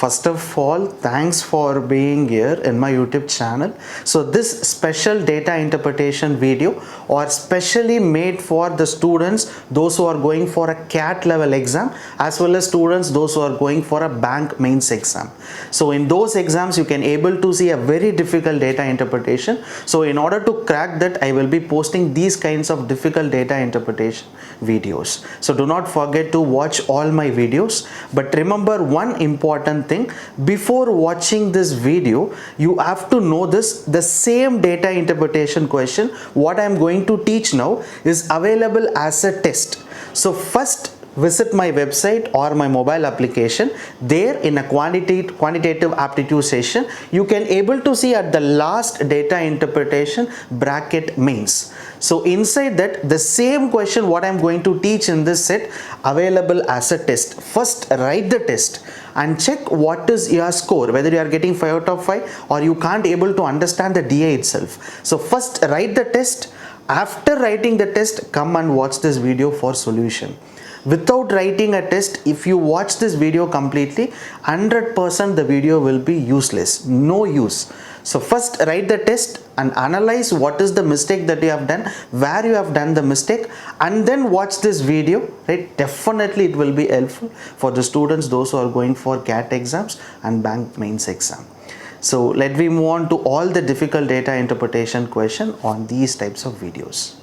First of all, thanks for being here in my YouTube channel. So this special data interpretation video are specially made for the students, those who are going for a CAT level exam, as well as students those who are going for a bank mains exam. So in those exams you can able to see a very difficult data interpretation. So in order to crack that, I will be posting these kinds of difficult data interpretation videos. So do not forget to watch all my videos, but remember one important thing: before watching this video you have to know this: the same data interpretation question what I am going to teach now is available as a test. So first visit my website or my mobile application. There in a quantitative aptitude session you can able to see at the last data interpretation bracket mains. So inside that, the same question what I am going to teach in this set available as a test. First write the test and check what is your score, whether you are getting 5 out of 5 or you can't able to understand the DA itself. So first write the test. After writing the test, come and watch this video for solution. Without writing a test, if you watch this video completely, 100% the video will be useless, no use. So first write the test and analyze what is the mistake that you have done, where you have done the mistake, and then watch this video, right? Definitely it will be helpful for the students, those who are going for CAT exams and bank mains exam. So let me move on to all the difficult data interpretation question on these types of videos.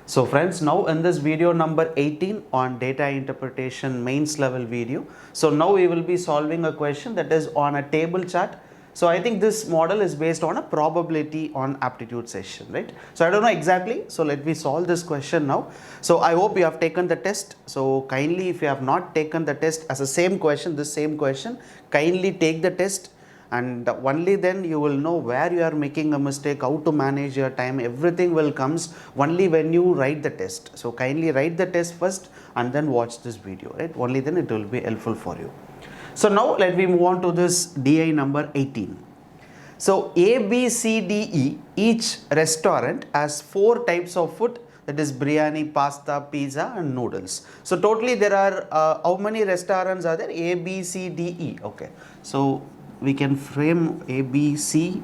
So friends, now in this video number 18 on data interpretation mains level video. So now we will be solving a question that is on a table chart. So I think this model is based on a probability on aptitude session, right? So I don't know exactly. So let me solve this question now. So I hope you have taken the test. So kindly, if you have not taken the test as the same question, this same question, kindly take the test. And only then you will know where you are making a mistake, how to manage your time. Everything will comes only when you write the test. So kindly write the test first and then watch this video, right? Only then it will be helpful for you. So now let me move on to this DI number 18. So A, B, C, D, E, each restaurant has 4 types of food, that is biryani, pasta, pizza and noodles. So totally there are how many restaurants are there? A, B, C, D, E. Okay. So we can frame A, B, C,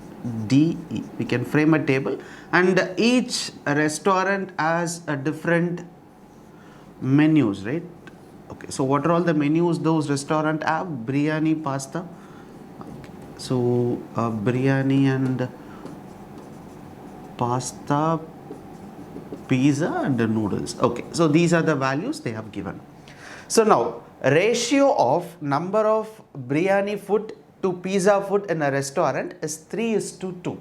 D, E. We can frame a table and each restaurant has a different menus, right? Okay, so what are all the menus those restaurants have? Biryani, pasta. Okay. So biryani and pasta, pizza and the noodles. Okay, so these are the values they have given. So now ratio of number of biryani food to pizza food in a restaurant is 3:2.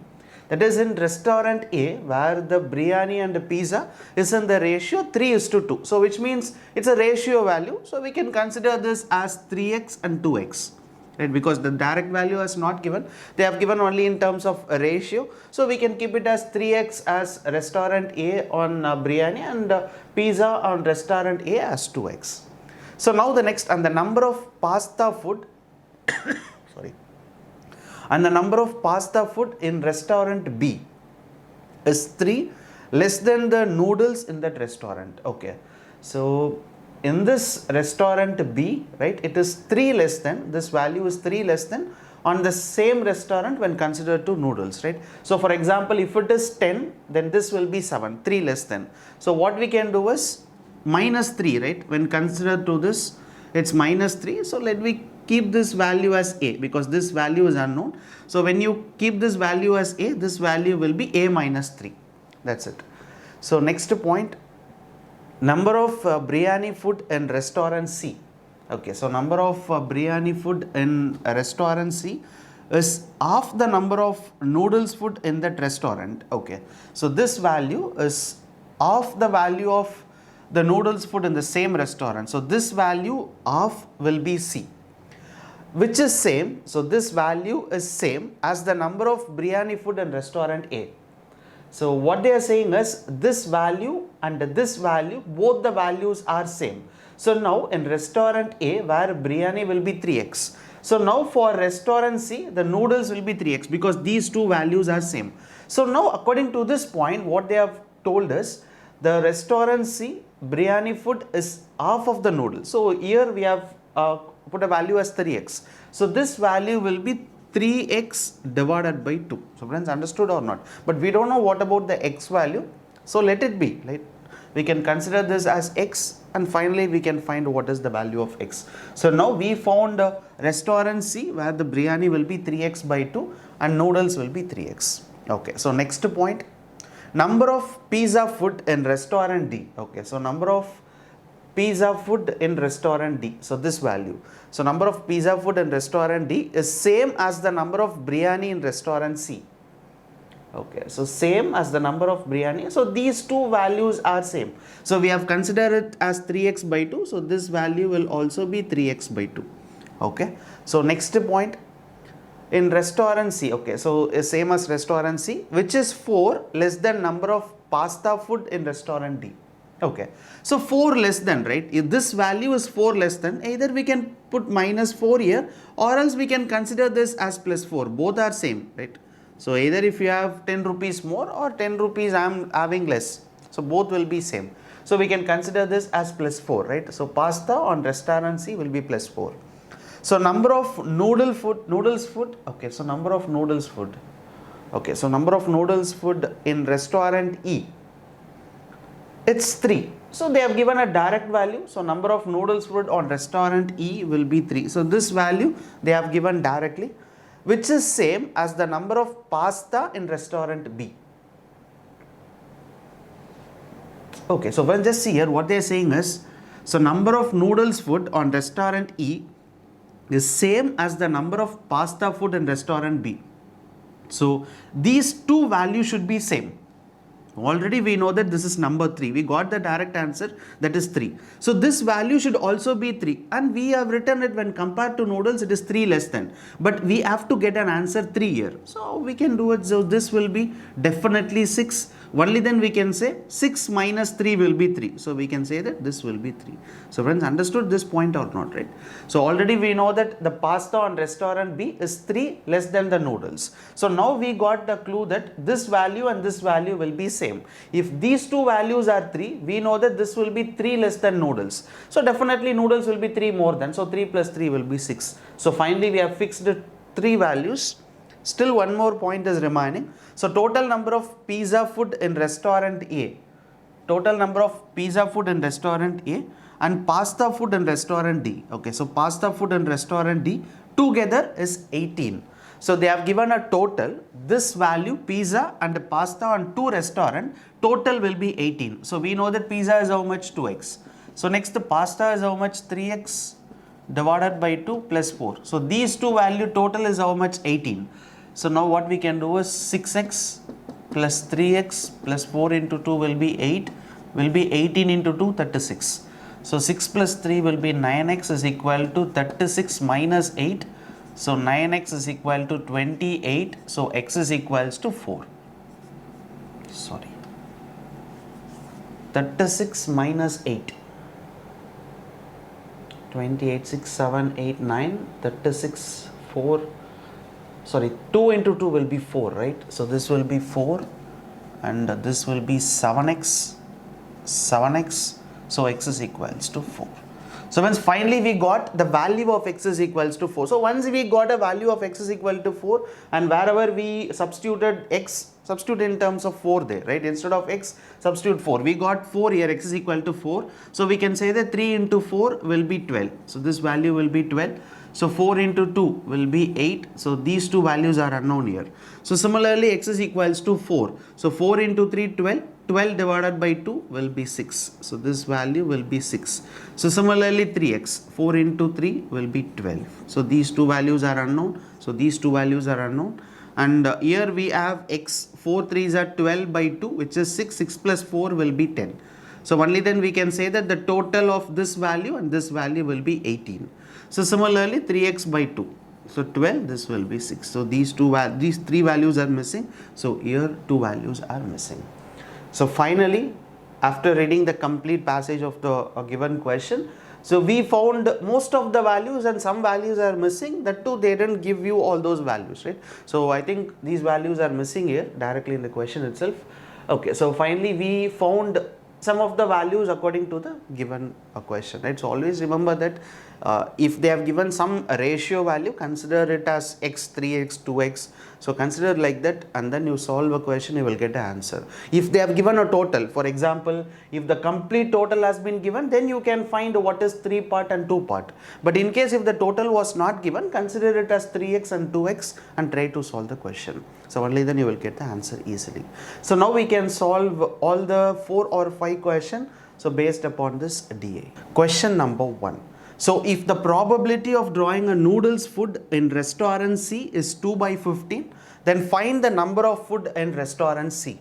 That is in restaurant A, where the biryani and the pizza is in the ratio 3:2. So which means it's a ratio value. So we can consider this as 3x and 2x. Right, because the direct value is not given, they have given only in terms of a ratio. So we can keep it as 3x as restaurant A on biryani and pizza on restaurant A as 2x. So now the next, and the number of pasta food sorry, and the number of pasta food in restaurant B is 3 less than the noodles in that restaurant. Okay, so in this restaurant B, right, it is 3 less than, this value is 3 less than on the same restaurant when considered to noodles, right? So for example, if it is 10, then this will be 7, 3 less than. So what we can do is minus 3, right? When considered to this, it's minus 3. So let me keep this value as A because this value is unknown. So when you keep this value as A, this value will be A minus 3. That's it. So next point, number of biryani food in restaurant C. Okay, so number of biryani food in restaurant C is half the number of noodles food in that restaurant. Okay, so this value is half the value of the noodles food in the same restaurant. So this value half will be C, which is same. So this value is same as the number of biryani food in restaurant A. So what they are saying is this value and this value, both the values are same. So now in restaurant A, where biryani will be 3x. So now for restaurant C, the noodles will be 3x because these two values are same. So now according to this point, what they have told us, the restaurant C biryani food is half of the noodles. So here we have put a value as 3x. So this value will be 3x divided by 2. So friends, understood or not? But we don't know what about the x value. So let it be. Right? We can consider this as x, and finally we can find what is the value of x. So now we found restaurant C where the biryani will be 3x by 2 and noodles will be 3x. Okay, so next point, number of pizza food in restaurant D. Okay, so number of pizza food in restaurant D. So this value. So number of pizza food in restaurant D is same as the number of biryani in restaurant C. Okay, so same as the number of biryani. So these two values are same. So we have considered it as 3x by 2. So this value will also be 3x by 2. Okay, so next point, in restaurant C. Okay, so same as restaurant C, which is 4 less than number of pasta food in restaurant D. Okay, so 4 less than, right? If this value is 4 less than, either we can put minus 4 here, or else we can consider this as plus 4. Both are same, right? So either if you have 10 rupees more or 10 rupees I am having less. So both will be same. So we can consider this as plus 4, right? So pasta on restaurant C will be plus 4. So number of noodles food. Okay, so number of noodles food. Okay, so number of noodles food in restaurant E. It's 3. So they have given a direct value. So number of noodles food on restaurant E will be 3. So this value they have given directly, which is same as the number of pasta in restaurant B. Okay, so we'll just see here what they are saying is, so number of noodles food on restaurant E is same as the number of pasta food in restaurant B. So these two values should be same. Already we know that this is number 3. We got the direct answer, that is 3. So this value should also be 3. And we have written it when compared to noodles, it is 3 less than. But we have to get an answer 3 here. So we can do it. So this will be definitely 6. Only then we can say 6 minus 3 will be 3. So we can say that this will be 3. So friends, understood this point or not, right? So already we know that the pasta on restaurant B is 3 less than the noodles. So now we got the clue that this value and this value will be same. If these two values are 3, we know that this will be 3 less than noodles. So definitely noodles will be 3 more than. So 3 plus 3 will be 6. So finally we have fixed 3 values. Still one more point is remaining. So total number of pizza food in restaurant A. Total number of pizza food in restaurant A and pasta food in restaurant D. Okay, so pasta food in restaurant D together is 18. So they have given a total. This value pizza and pasta on 2 restaurant total will be 18. So we know that pizza is how much? 2x. So next the pasta is how much? 3x divided by 2 plus 4. So these two value total is how much? 18. So now what we can do is 6x plus 3x plus 4 into 2 will be 8, will be 18 into 2, 36. So 6 plus 3 will be 9x is equal to 36 minus 8. So 9x is equal to 28. So x is equals to 4. Sorry. 36 minus 8. 28, 6, 7, 8, 9, 36, 4. Sorry, 2 into 2 will be 4, right? So this will be 4 and this will be 7x. So x is equals to 4. So once finally we got the value of x is equals to 4. So once we got a value of x is equal to 4 and wherever we substituted x, substitute in terms of 4 there, right? Instead of x, substitute 4. We got 4 here, x is equal to 4. So we can say that 3 into 4 will be 12. So this value will be 12. So 4 into 2 will be 8. So these two values are unknown here. So similarly x is equals to 4. So 4 into 3, 12. 12 divided by 2 will be 6. So this value will be 6. So similarly 3x. 4 into 3 will be 12. So these two values are unknown. So these two values are unknown. And here we have x. 4 3s are 12 by 2, which is 6. 6 plus 4 will be 10. So only then we can say that the total of this value and this value will be 18. So similarly 3x by 2. So 12, this will be 6. So these three values are missing. So here two values are missing. So finally, after reading the complete passage of the given question, so we found most of the values and some values are missing. That too, they didn't give you all those values, right? So I think these values are missing here directly in the question itself. Okay, so finally we found some of the values according to the given question, right? So always remember that If they have given some ratio value, consider it as x, 3x, 2x. So consider like that, and then you solve a question, you will get an answer. If they have given a total, for example, if the complete total has been given, then you can find what is 3 part and 2 part. But in case if the total was not given, consider it as 3x and 2x and try to solve the question. So only then you will get the answer easily. So now we can solve all the 4 or 5 questions. So based upon this DA. Question number 1. So if the probability of drawing a noodles food in restaurant C is 2 by 15, then find the number of food in restaurant C.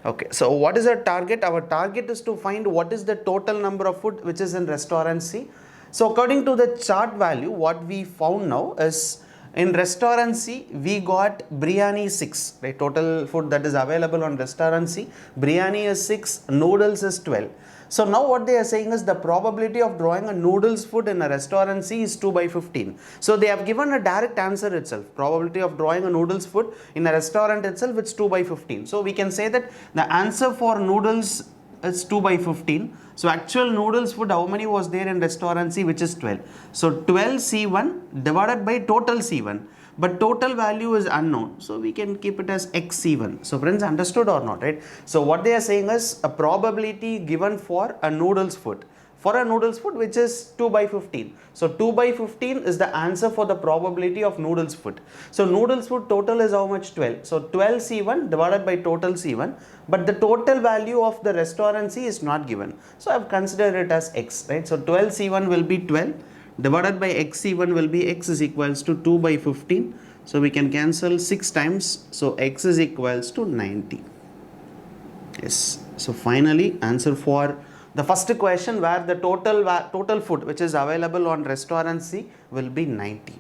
Okay, so what is our target? Our target is to find what is the total number of food which is in restaurant C. So according to the chart value, what we found now is in restaurant C, we got biryani 6, right? Total food that is available on restaurant C. Biryani is 6, noodles is 12. So now what they are saying is the probability of drawing a noodles food in a restaurant C is 2 by 15. So they have given a direct answer itself. Probability of drawing a noodles food in a restaurant itself, it's 2 by 15. So we can say that the answer for noodles is 2 by 15. So actual noodles food, how many was there in restaurant C, which is 12. So 12 C1 divided by total C1. But total value is unknown, so we can keep it as xc1. So friends, understood or not, right? So what they are saying is a probability given for a noodles food. For a noodles food which is 2 by 15. So 2 by 15 is the answer for the probability of noodles food. So noodles food total is how much? 12. So 12 C1 divided by total C1. But the total value of the restaurant C is not given. So I have considered it as x, right? So 12 C1 will be 12. Divided by xc1 will be x is equals to 2 by 15. So we can cancel 6 times. So x is equals to 90. Yes. So finally answer for the first question where the total food which is available on restaurant C will be 90.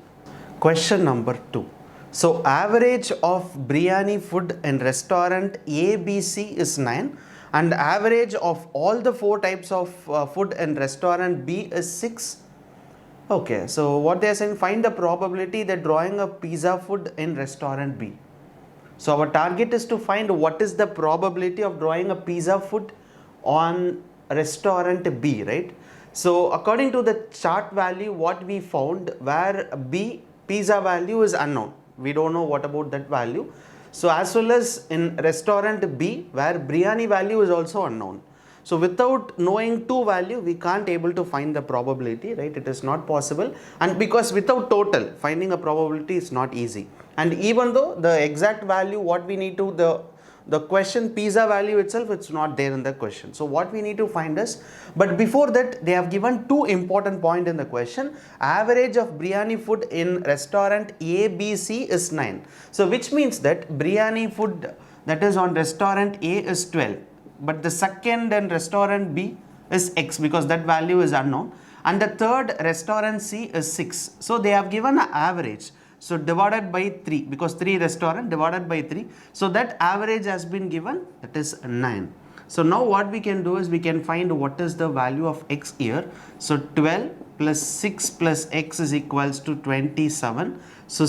Question number 2. So average of biryani food in restaurant A, B, C is 9. And average of all the 4 types of food in restaurant B is 6. Okay, so what they are saying, find the probability that drawing a pizza food in restaurant B. So our target is to find what is the probability of drawing a pizza food on restaurant B, right? So according to the chart value, what we found where B pizza value is unknown. We don't know what about that value. So as well as in restaurant B where biryani value is also unknown. So without knowing 2 value, we can't able to find the probability, right? It is not possible. And because without total, finding a probability is not easy. And even though the exact value, what we need to, the question pizza value itself, it's not there in the question. So what we need to find is, but before that, they have given 2 important points in the question. Average of biryani food in restaurant A, B, C is 9. So which means that biryani food that is on restaurant A is 12. But the second in restaurant B is x because that value is unknown, and the third restaurant C is 6. So they have given an average. So divided by 3 because 3 restaurant divided by 3. So that average has been given, that is 9. So now what we can do is we can find what is the value of x here. So 12 plus 6 plus x is equals to 27. So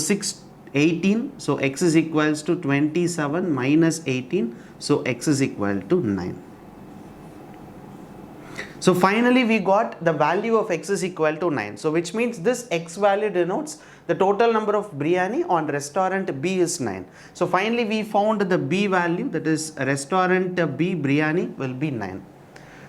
18. So x is equals to 27 minus 18. So x is equal to 9. So finally we got the value of x is equal to 9. So which means this x value denotes the total number of biryani on restaurant B is 9. So finally we found the B value, that is restaurant B biryani will be 9.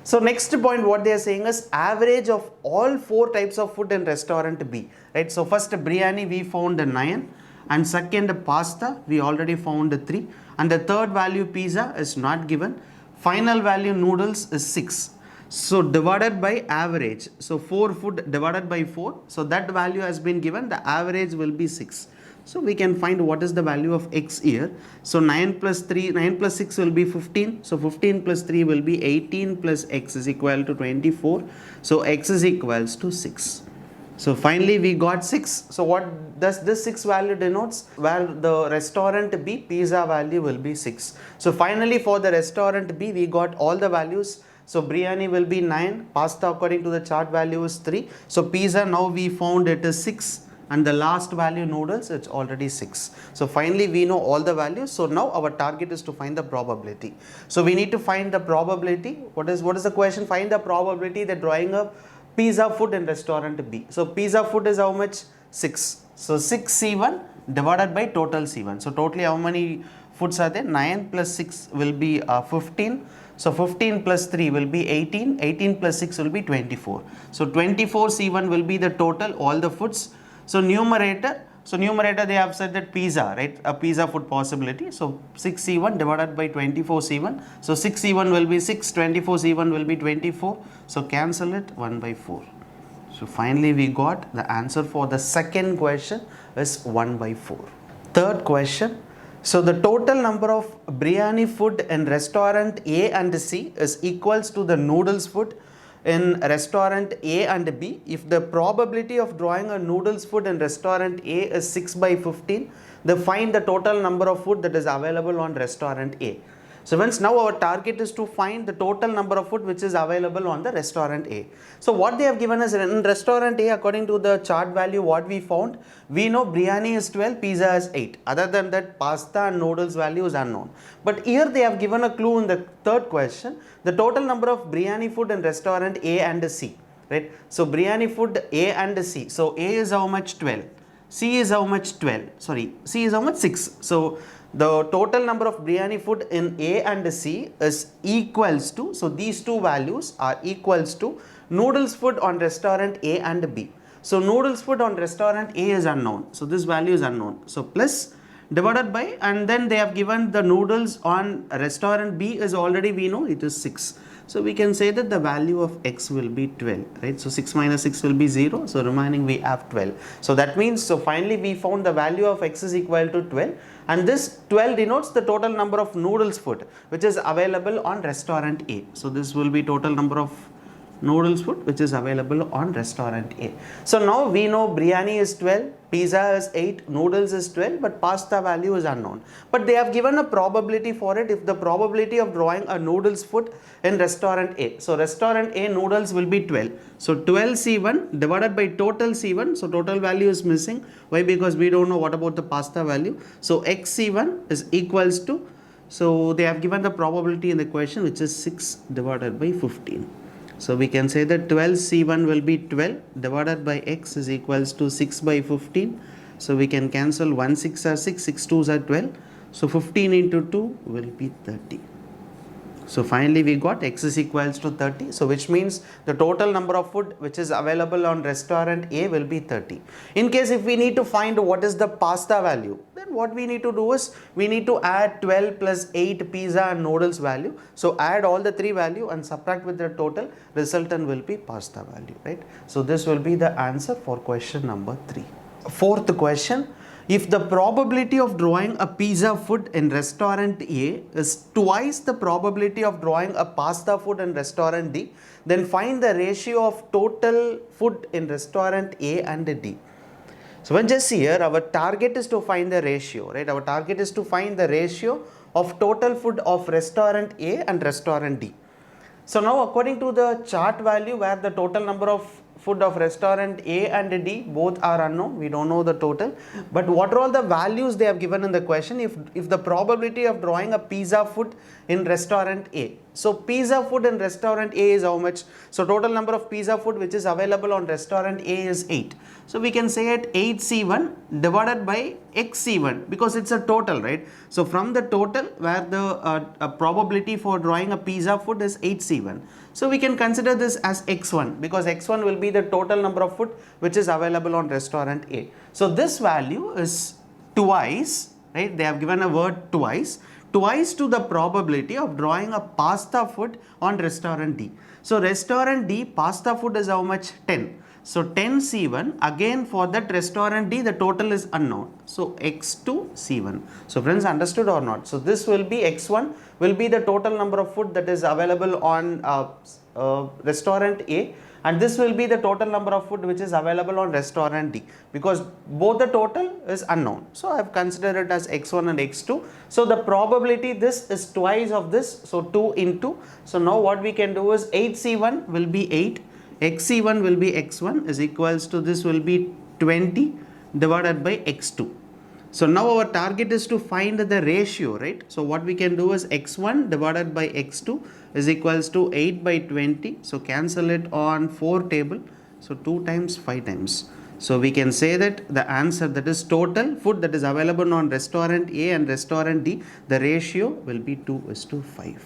So next point what they are saying is average of all 4 types of food in restaurant B, right? So first biryani we found 9, and second pasta we already found 3, and the third value pizza is not given. Final value noodles is 6. So divided by average, so 4 food divided by 4, so that value has been given, the average will be 6. So we can find what is the value of x here. So 9 plus 6 will be 15. So 15 plus 3 will be 18 plus x is equal to 24. So x is equals to 6. So finally we got 6. So what does this 6 value denotes? Where the restaurant B pizza value will be 6. So finally for the restaurant B we got all the values. So biryani will be 9, pasta according to the chart value is 3. So pizza now we found it is 6, and the last value noodles it's already 6. So finally we know all the values. So now our target is to find the probability. So we need to find the probability. What is the question? Find the probability that drawing a pizza food in restaurant B. So pizza food is how much? 6. So 6C1 divided by total C1. So totally how many foods are there? 9 plus 6 will be 15. So 15 plus 3 will be 18. 18 plus 6 will be 24. So 24 C1 will be the total, all the foods. So numerator they have said that pizza, right? A pizza food possibility. So 6C1 divided by 24C1. So 6C1 will be 6, 24C1 will be 24. So cancel it, 1 by 4. So finally we got the answer for the second question is 1 by 4. Third question. So the total number of biryani food in restaurant A and C is equals to the noodles food in restaurant A and B. If the probability of drawing a noodles food in restaurant A is 6 by 15, then find the total number of food that is available on restaurant A. So once now our target is to find the total number of food which is available on the restaurant A. So what they have given us in restaurant A, according to the chart value what we found, we know biryani is 12, pizza is 8. Other than that, pasta and noodles value is unknown. But here they have given a clue in the third question, the total number of biryani food in restaurant A and C. Right? So biryani food A and C. So A is how much? 12. C is how much? 12. Sorry, C is how much? 6. So the total number of biryani food in A and C is equals to, so these two values are equals to noodles food on restaurant A and B. So noodles food on restaurant A is unknown. So this value is unknown. So plus divided by, and then they have given the noodles on restaurant B is already we know it is 6. So we can say that the value of x will be 12, right? So 6 minus 6 will be 0. So remaining we have 12. So that means, so finally we found the value of x is equal to 12. And this 12 denotes the total number of noodles food which is available on restaurant A. So this will be total number of noodles food which is available on restaurant A. So now we know biryani is 12, pizza is 8, noodles is 12, but pasta value is unknown. But they have given a probability for it, if the probability of drawing a noodles food in restaurant A. So restaurant A noodles will be 12. So 12 C1 divided by total C1. So total value is missing. Why? Because we don't know what about the pasta value. So x C1 is equals to, so they have given the probability in the question which is 6 divided by 15. So we can say that 12 C1 will be 12 divided by x is equals to 6 by 15. So we can cancel 1 6 are 6, 6 2s are 12. So 15 into 2 will be 30. So finally we got x is equals to 30. So which means the total number of food which is available on restaurant A will be 30. In case if we need to find what is the pasta value, then what we need to do is we need to add 12 plus 8 pizza and noodles value. So add all the three value and subtract with the total, resultant will be pasta value, right? So this will be the answer for question number 3. Fourth question. If the probability of drawing a pizza food in restaurant A is twice the probability of drawing a pasta food in restaurant D, then find the ratio of total food in restaurant A and D. So when just here, our target is to find the ratio, right? Our target is to find the ratio of total food of restaurant A and restaurant D. So now according to the chart value where the total number of food of restaurant A and D both are unknown, we don't know the total, but what are all the values they have given in the question, if the probability of drawing a pizza food in restaurant A. So pizza food in restaurant A is how much? So total number of pizza food which is available on restaurant A is 8. So we can say it 8C1 divided by XC1 because it's a total, right? So from the total where the probability for drawing a pizza food is 8C1. So we can consider this as x1 because x1 will be the total number of food which is available on restaurant A. So this value is twice, right? They have given a word twice to the probability of drawing a pasta food on restaurant D. So restaurant D pasta food is how much? 10. So 10 C1, again for that restaurant D the total is unknown. So x2 C1. So friends, understood or not? So this will be x1 will be the total number of food that is available on restaurant A, and this will be the total number of food which is available on restaurant D because both the total is unknown. So I have considered it as x1 and x2. So the probability this is twice of this, so 2 into. So now what we can do is 8C1 will be 8. XC1 will be x1 is equals to this will be 20 divided by x2. So now our target is to find the ratio, right? So what we can do is x1 divided by x2 is equals to 8 by 20. So cancel it on 4 table. So 2 times 5 times. So we can say that the answer, that is total food that is available on restaurant A and restaurant D, the ratio will be 2:5.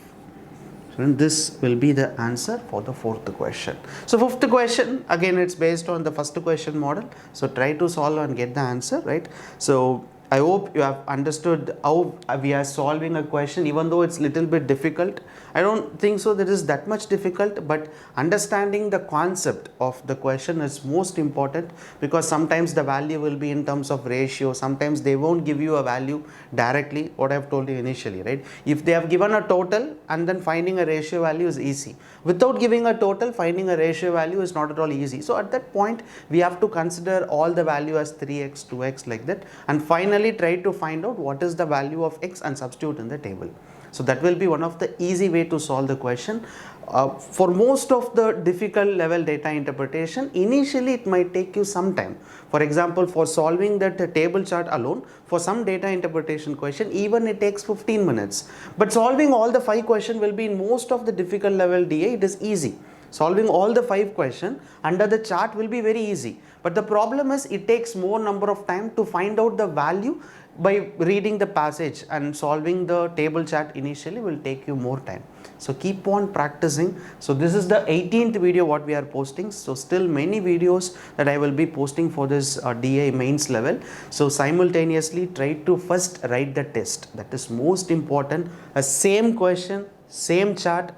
So this will be the answer for the fourth question. So fifth question, again it's based on the first question model. So try to solve and get the answer, right? So I hope you have understood how we are solving a question, even though it's little bit difficult. I don't think so that is that much difficult, but understanding the concept of the question is most important, because sometimes the value will be in terms of ratio, sometimes they won't give you a value directly, what I have told you initially, right? If they have given a total and then finding a ratio value is easy. Without giving a total, finding a ratio value is not at all easy. So at that point, we have to consider all the value as 3x, 2x like that, and finally try to find out what is the value of x and substitute in the table. So that will be one of the easy way to solve the question. For most of the difficult level data interpretation, initially it might take you some time. For example, for solving that table chart alone, for some data interpretation question, even it takes 15 minutes. But solving all the 5 questions will be in most of the difficult level DA, it is easy. Solving all the 5 questions under the chart will be very easy. But the problem is it takes more number of time to find out the value. By reading the passage and solving the table chart initially will take you more time. So keep on practicing. So this is the 18th video what we are posting. So still many videos that I will be posting for this DA mains level. So simultaneously try to first write the test. That is most important. A same question, same chart,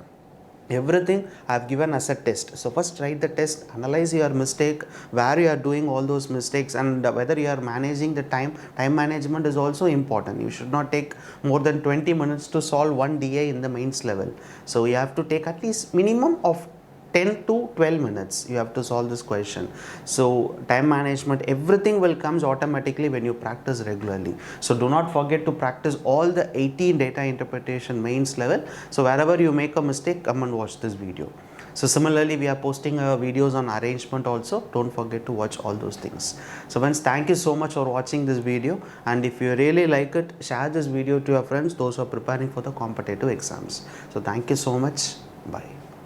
everything I have given as a test. So first write the test, analyze your mistake, where you are doing all those mistakes, and whether you are managing the time. Time management is also important. You should not take more than 20 minutes to solve one DA in the mains level. So you have to take at least minimum of 10 to 12 minutes you have to solve this question. So time management, everything will comes automatically when you practice regularly. So do not forget to practice all the 18 data interpretation mains level. So wherever you make a mistake, come and watch this video. So similarly, we are posting videos on arrangement also. Don't forget to watch all those things. So friends, thank you so much for watching this video, and if you really like it, share this video to your friends, those who are preparing for the competitive exams. So thank you so much. Bye.